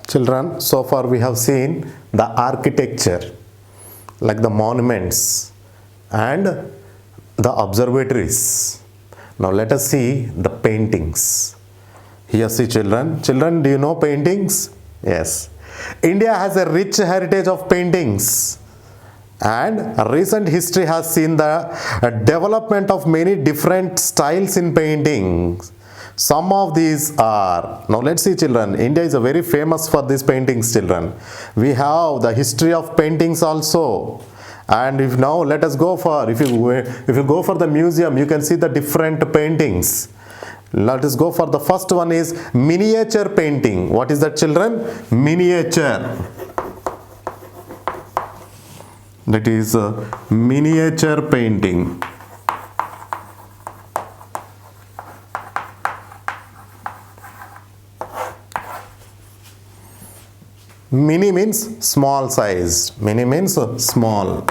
Children, so far we have seen the architecture, like the monuments and the observatories. Now let us see the paintings. Here see children. Children, do you know paintings? Yes. India has a rich heritage of paintings, and recent history has seen the development of many different styles in paintings. Some of these are, now let's see children, India is a very famous for these paintings children. We have the history of paintings also. And if now let us go for, if you go for the museum, you can see the different paintings. Let us go for the first one is miniature painting. What is that children? Miniature. That is miniature painting. Mini means small sized. Mini means small.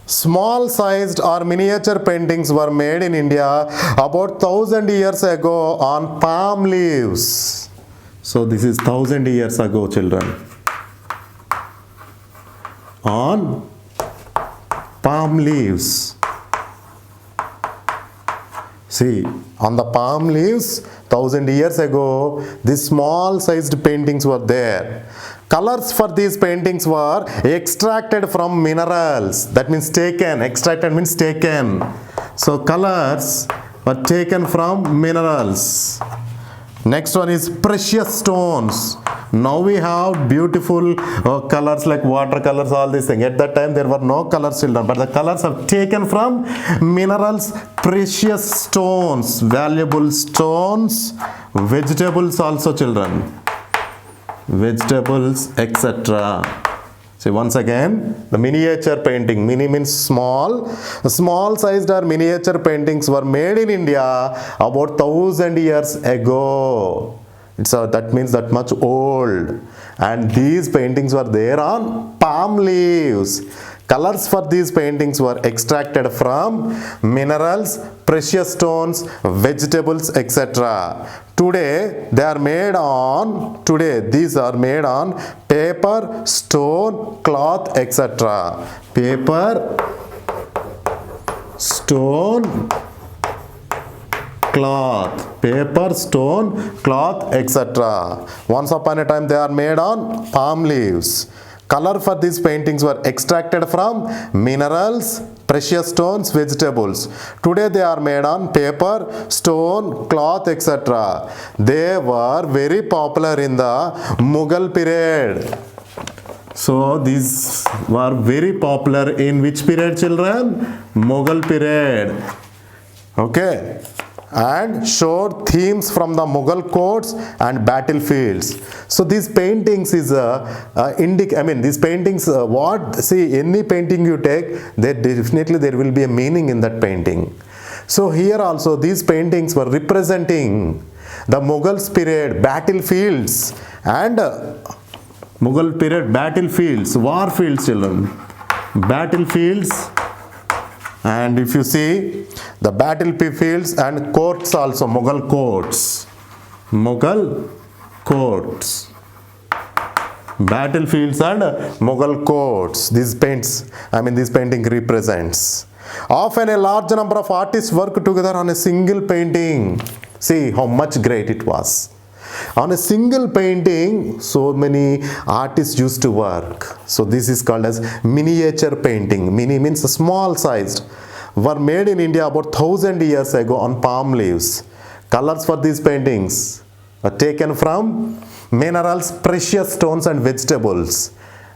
Small sized or miniature paintings were made in India about 1000 years ago on palm leaves. So this is 1000 years ago children. On palm leaves. See, on the palm leaves 1000 years ago, these small sized paintings were there. Colors for these paintings were extracted from minerals. That means taken. Extracted means taken. So colors were taken from minerals. Next one is precious stones. Now we have beautiful colors like watercolors, all these things. At that time there were no colors children, but the colors are taken from minerals, precious stones, valuable stones, vegetables also children. Vegetables, etc. See once again, the miniature painting. Mini means small. Small sized or miniature paintings were made in India about 1000 years ago. That means that much old. And these paintings were there on palm leaves. Colors for these paintings were extracted from minerals, precious stones, vegetables, etc. Today these are made on paper, stone, cloth, etc. Paper, stone, cloth, paper, stone, cloth, etc. Once upon a time they are made on palm leaves. Color for these paintings were extracted from minerals, precious stones, vegetables. Today they are made on paper, stone, cloth, etc. They were very popular in the Mughal period. So these were very popular in which period children? Mughal period. Okay. And showed themes from the Mughal courts and battlefields. So these paintings is these paintings see any painting you take, there definitely there will be a meaning in that painting. So here also these paintings were representing the Mughals period battlefields and Mughal period battlefields, war fields children, battlefields. And if you see the battlefields and courts also, Mughal courts. Mughal courts. Battlefields and Mughal courts. This painting represents. Often a large number of artists work together on a single painting. See how much great it was. On a single painting, so many artists used to work. So this is called as miniature painting. Mini means small sized. Were made in India about 1000 years ago on palm leaves. Colors for these paintings are taken from minerals, precious stones and vegetables.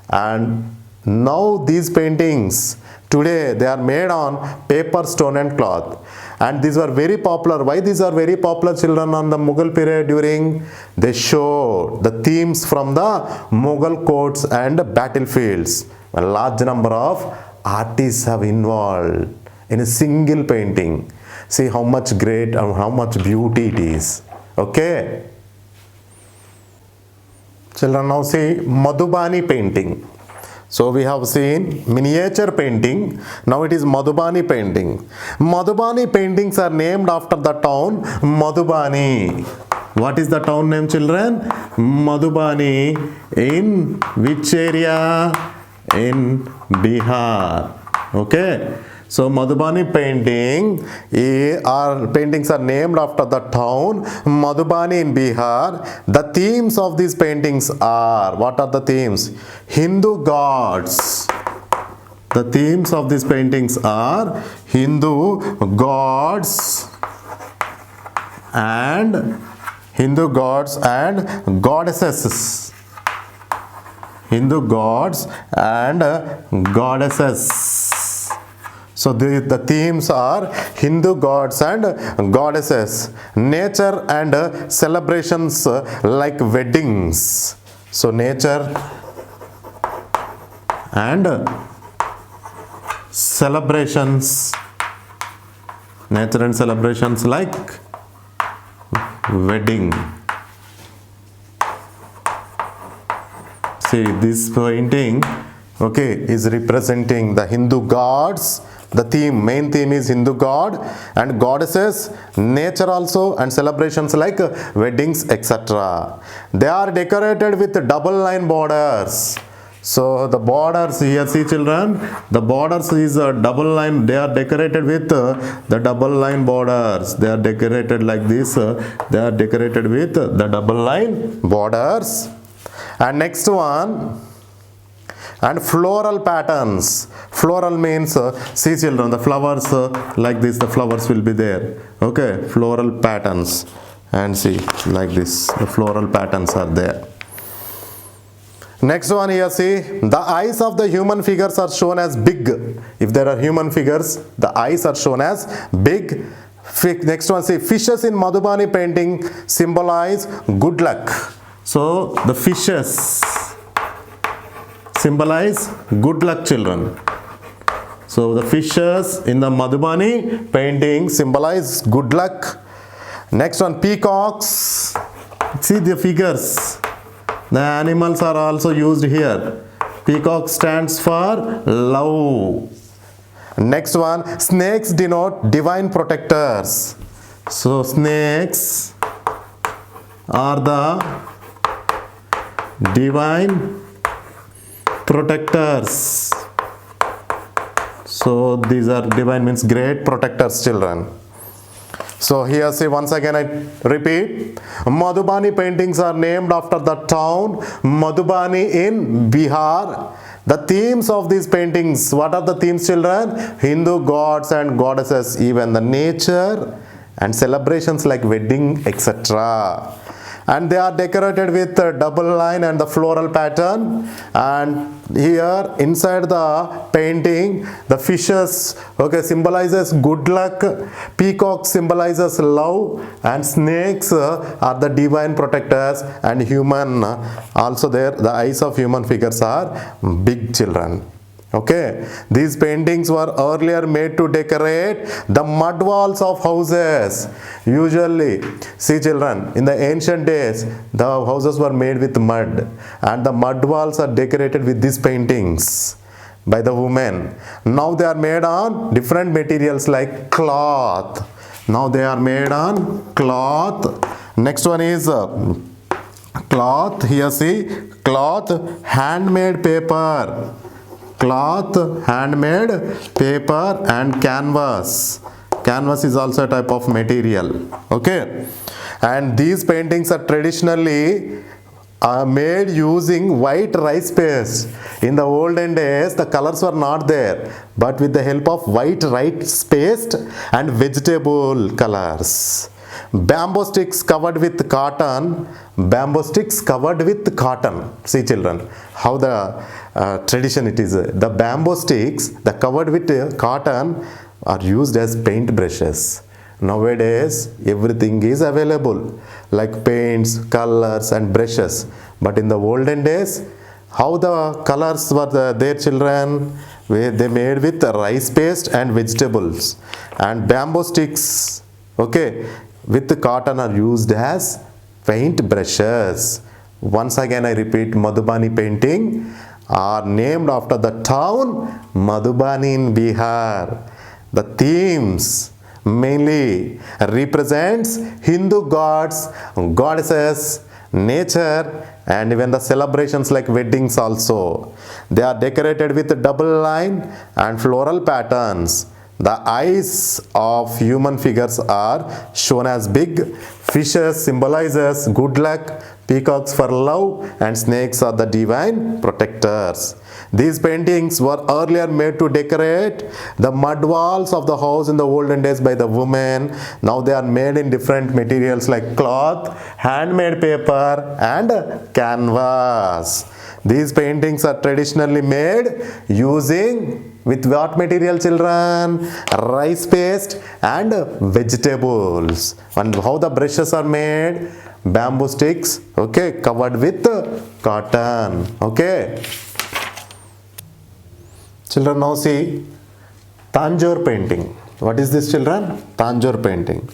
And now these paintings, today they are made on paper, stone and cloth. And these were very popular. Why these are very popular children on the Mughal period during? They show the themes from the Mughal courts and battlefields. A large number of artists have involved in a single painting. See how much great and how much beauty it is. Okay. Children, now see Madhubani painting. So we have seen miniature painting. Now it is Madhubani painting. Madhubani paintings are named after the town Madhubani. What is the town name, children? Madhubani. In which area? In Bihar. Okay. So Madhubani paintings are named after the town Madhubani in Bihar. The themes of these paintings are, what are the themes? Hindu gods. The themes of these paintings are Hindu gods and goddesses. Hindu gods and goddesses. So the themes are Hindu gods and goddesses, nature and celebrations like weddings. So nature and celebrations like wedding. See, this painting, okay, is representing the Hindu gods. The main theme is Hindu god and goddesses, nature also, and celebrations like weddings, etc. They are decorated with double line borders. So the borders here, see children, the borders is a double line. They are decorated with the double line borders. They are decorated like this. They are decorated with the double line borders. And next one, and floral patterns. Floral means, see children, the flowers like this, the flowers will be there. Okay, floral patterns. And see, like this, the floral patterns are there. Next one here, see, the eyes of the human figures are shown as big. If there are human figures, the eyes are shown as big. Next one, see, fishes in Madhubani painting symbolize good luck. So the fishes symbolize good luck, children. So the fishes in the Madhubani painting symbolize good luck. Next one, peacocks. See the figures. The animals are also used here. Peacock stands for love. Next one, snakes denote divine protectors. So snakes are the divine protectors. So these are divine means great protectors, children. So here, see, once again I repeat, Madhubani paintings are named after the town Madhubani in Bihar. The themes of these paintings, what are the themes, children? Hindu gods and goddesses, even the nature and celebrations like wedding, etc. And they are decorated with a double line and the floral pattern. And here inside the painting, the fishes, okay, symbolizes good luck, peacock symbolizes love, and snakes are the divine protectors, and human also there, the eyes of human figures are big, children. Okay, these paintings were earlier made to decorate the mud walls of houses. Usually, see children, in the ancient days, the houses were made with mud, and the mud walls are decorated with these paintings by the women. Now they are made on different materials like cloth. Now they are made on cloth. Next one is cloth. Here see, cloth, handmade paper. Cloth, handmade paper, and canvas. Canvas is also a type of material. Okay, and these paintings are traditionally made using white rice paste. In the olden days, the colors were not there, but with the help of white rice paste and vegetable colors. Bamboo sticks covered with cotton. Bamboo sticks covered with cotton. See children, how the tradition it is. The bamboo sticks, the covered with cotton, are used as paint brushes. Nowadays, everything is available like paints, colors, and brushes. But in the olden days, how the colors were there, children? They made with rice paste and vegetables. And bamboo sticks, okay, with the cotton are used as paint brushes. Once again I repeat, Madhubani painting are named after the town Madhubani in Bihar. The themes mainly represents Hindu gods, goddesses, nature, and even the celebrations like weddings also. They are decorated with double line and floral patterns. The eyes of human figures are shown as big, fishes symbolizes good luck, peacocks for love, and snakes are the divine protectors. These paintings were earlier made to decorate the mud walls of the house in the olden days by the women. Now they are made in different materials like cloth, handmade paper, and canvas. These paintings are traditionally made using with what material, children? Rice paste and vegetables. And how the brushes are made? Bamboo sticks, okay, covered with cotton, okay. Children, now see Tanjore painting. What is this, children? Tanjore painting.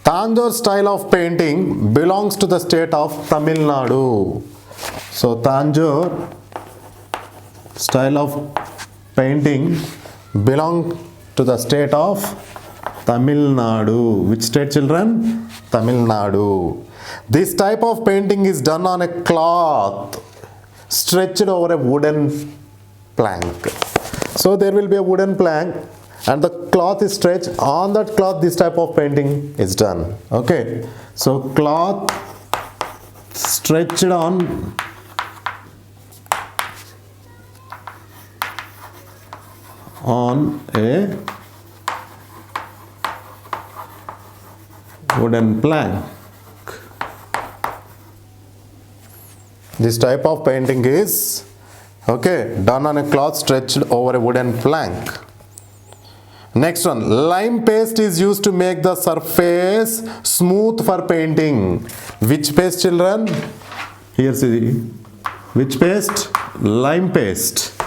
Tanjore style of painting belongs to the state of Tamil Nadu. So Tanjore style of painting belong to the state of Tamil Nadu. Which state, children? Tamil Nadu. This type of painting is done on a cloth stretched over a wooden plank. So there will be a wooden plank and the cloth is stretched. On that cloth this type of painting is done. Okay. So cloth stretched on a wooden plank. This type of painting is done on a cloth stretched over a wooden plank. Next one, lime paste is used to make the surface smooth for painting. Which paste, children? Here see, which paste? Lime paste.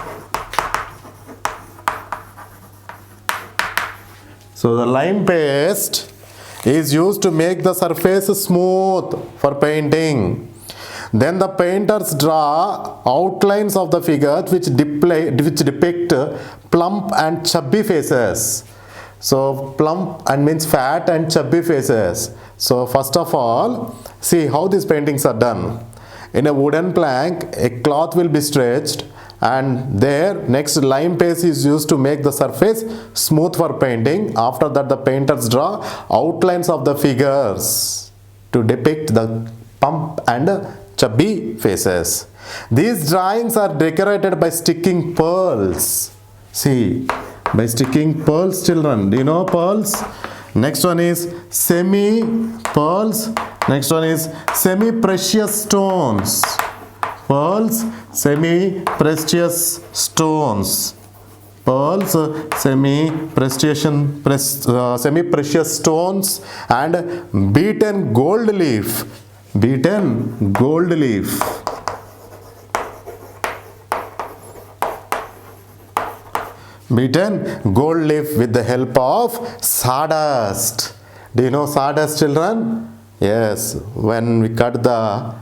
So the lime paste is used to make the surface smooth for painting. Then the painters draw outlines of the figures which depict plump and chubby faces. So plump and means fat and chubby faces. So first of all, see how these paintings are done. In a wooden plank, a cloth will be stretched and there next lime paste is used to make the surface smooth for painting. After that the painters draw outlines of the figures to depict the plump and chubby faces. These drawings are decorated by sticking pearls. See, by sticking pearls, children. Do you know pearls? Next one is semi pearls. Next one is semi precious stones. Pearls, semi precious stones. Pearls, semi precious stones, and beaten gold leaf. Beaten gold leaf. Beaten gold leaf with the help of sawdust. Do you know sawdust, children? Yes, when we cut the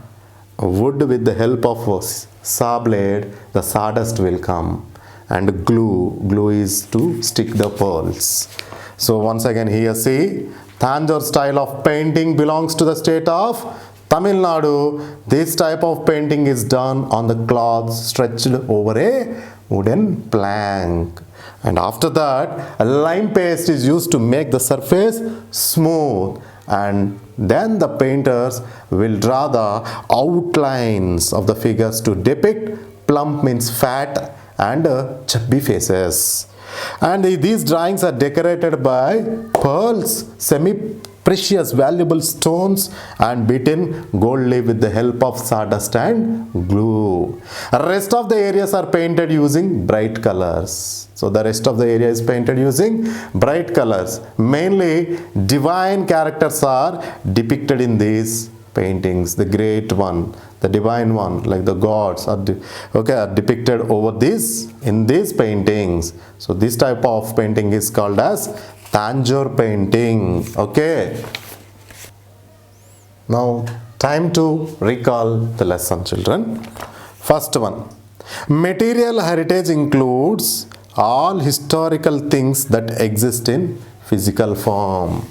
wood with the help of a saw blade, the sawdust will come, and glue is to stick the pearls. So once again here see, Tanjore style of painting belongs to the state of Tamil Nadu. This type of painting is done on the cloth stretched over a wooden plank. And after that, a lime paste is used to make the surface smooth. And then the painters will draw the outlines of the figures to depict plump means fat and chubby faces. And these drawings are decorated by pearls, semi-precious valuable stones, and beaten gold leaf with the help of sawdust and glue. Rest of the areas are painted using bright colors. So the rest of the area is painted using bright colors. Mainly divine characters are depicted in these paintings. The great one, the divine one, like the gods are depicted over this in these paintings. So this type of painting is called as Tanjore painting. Okay. Now time to recall the lesson, children. First one, Material heritage includes all historical things that exist in physical form.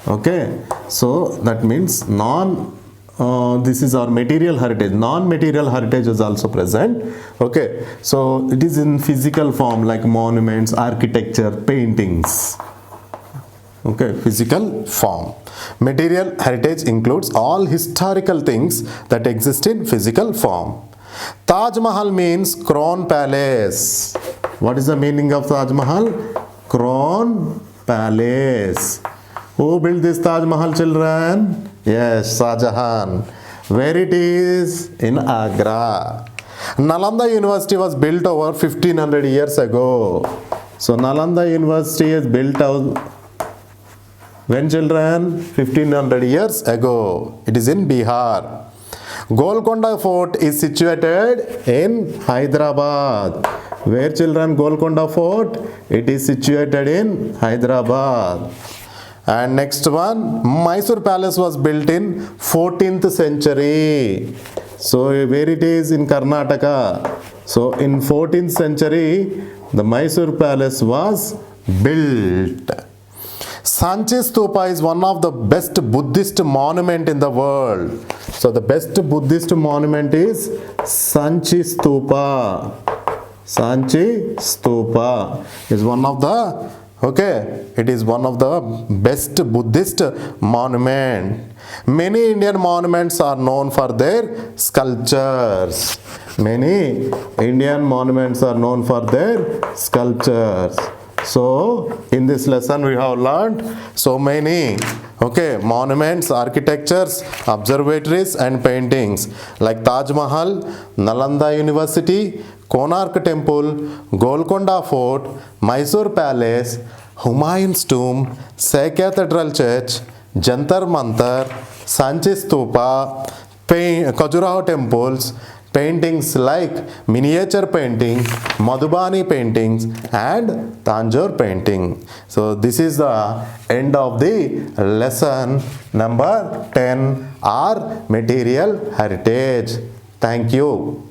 Okay, so that means this is our material heritage. Non-material heritage is also present. Okay, so it is in physical form like monuments, architecture, paintings. Okay, physical form. Material heritage includes all historical things that exist in physical form. Taj Mahal means crown palace. What is the meaning of Taj Mahal? Crown palace. Who built this Taj Mahal, children? Yes, Shah Jahan. Where it is? In Agra. Nalanda University was built over 1500 years ago. So Nalanda University is built out when, children? 1500 years ago. It is in Bihar. Golconda Fort is situated in Hyderabad. Where, children? Golconda Fort? It is situated in Hyderabad. And next one, Mysore Palace was built in 14th century. So where it is? In Karnataka. So in 14th century, the Mysore Palace was built. Sanchi Stupa is one of the best Buddhist monument in the world. So the best Buddhist monument is Sanchi Stupa. Sanchi Stupa is one of the, okay, it is one of the best Buddhist monument. Many Indian monuments are known for their sculptures. Many Indian monuments are known for their sculptures. So in this lesson we have learned so many, okay, monuments, architectures, observatories and paintings like Taj Mahal, Nalanda University, Konark Temple, Golconda Fort, Mysore Palace, Humayun's Tomb, Sai Cathedral Church, Jantar Mantar, Sanchi Stupa, Khajuraho temples, paintings like miniature painting, Madhubani paintings and Tanjore painting. So this is the end of the lesson number 10, our material heritage. Thank you.